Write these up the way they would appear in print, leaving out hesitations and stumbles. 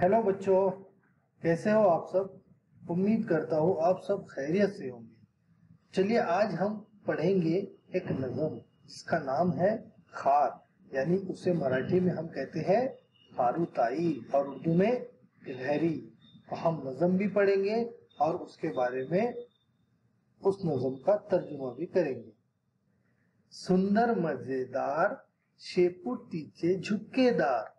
Hello बच्चों, कैसे हो आप सब। उम्मीद करता हूँ आप सब खैरियत से होंगे। चलिए आज हम पढ़ेंगे एक नज़म जिसका नाम है खार, यानी उसे मराठी में हम कहते हैं खारुताई और उर्दू में गिलहरी। तो हम नज़म भी पढ़ेंगे और उसके बारे में उस नज़म का तर्जुमा भी करेंगे। सुंदर मजेदार शेपुटीचे झुक्केदार,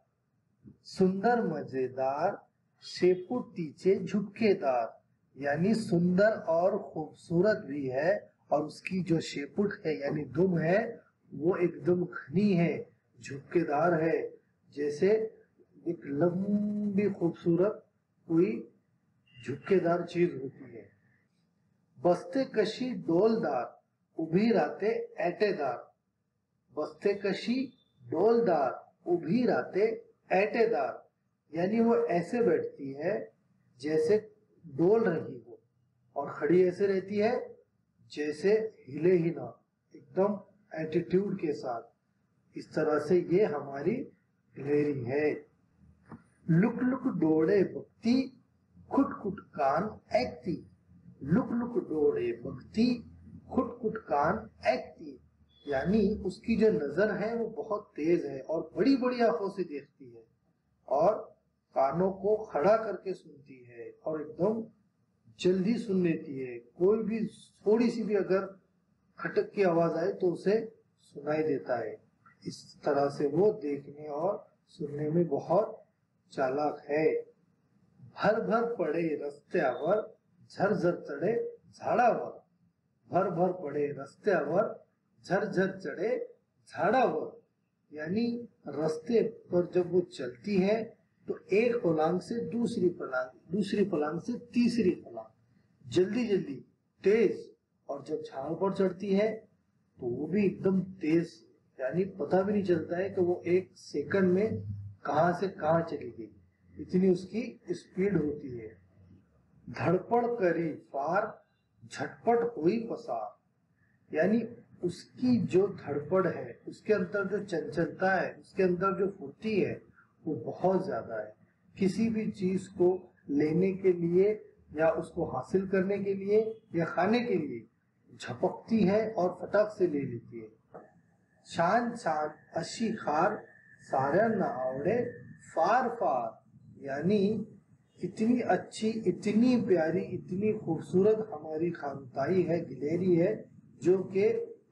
सुंदर मजेदार शेपुटीचे झुक्केदार, यानी सुंदर और खूबसूरत भी है और उसकी जो शेपुट है यानी दुम है वो एकदम घनी है, झुक्केदार है, जैसे एक लंबी खूबसूरत कोई झुक्केदार चीज होती है। बस्ते कशी डोलदार उभी राते ऐटेदार, बस्ते कशी डोलदार उभी राते ऐटेदार, यानी वो ऐसे बैठती है जैसे डोल रही हो और खड़ी ऐसे रहती है जैसे हिले ही ना, एकदम एटीट्यूड के साथ। इस तरह से ये हमारी गिलहरी है। लुक लुक डोड़े बकती खुट खुट कान ऐकती, लुक लुक डोड़े बकती खुट खुट कान ऐकती, यानी उसकी जो नजर है वो बहुत तेज है और बड़ी बड़ी आंखों से देखती है और कानों को खड़ा करके सुनती है और एकदम जल्दी सुन लेती है। कोई भी थोड़ी सी भी अगर खटक की आवाज आए तो उसे सुनाई देता है। इस तरह से वो देखने और सुनने में बहुत चालाक है। भर भर पड़े रस्त्यावर झरझर चढ़े झाडावर, भर भर पड़े रस्त्यावर झरझर चढ़े झाडावर, यानी रास्ते पर जब वो चलती है तो एक फलांग से दूसरी फलांग, दूसरी फलांग से तीसरी फलांग, जल्दी जल्दी तेज, और जब झाड़ पर चढ़ती है तो वो भी एकदम तेज, यानी पता भी नहीं चलता है कि वो एक सेकंड में कहां से कहां चली गई, इतनी उसकी स्पीड होती है। धड़पड़ करी फार झटपट हुई पसार, यानी उसकी जो धड़पड़ है, उसके अंदर जो चंचलता है, उसके अंदर जो फुर्ती है वो बहुत ज्यादा है। किसी भी चीज को लेने के लिए या उसको हासिल करने के लिए या खाने के लिए झपकती है और फटाक से ले लेती है। छान छान अशी खार साऱ्यांना आवडे फार फार, यानी इतनी अच्छी, इतनी प्यारी, इतनी खूबसूरत हमारी खारुताई है, गिलहरी है, जो कि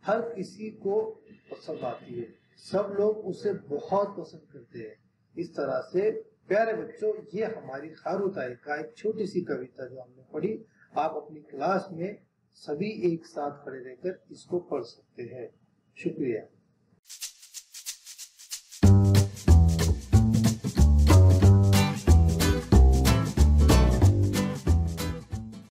हर किसी को पसंद आती है। सब लोग उसे बहुत पसंद करते हैं। इस तरह से प्यारे बच्चों, ये हमारी खारुताई का एक छोटी सी कविता जो हमने पढ़ी, आप अपनी क्लास में सभी एक साथ खड़े रहकर इसको पढ़ सकते हैं। शुक्रिया।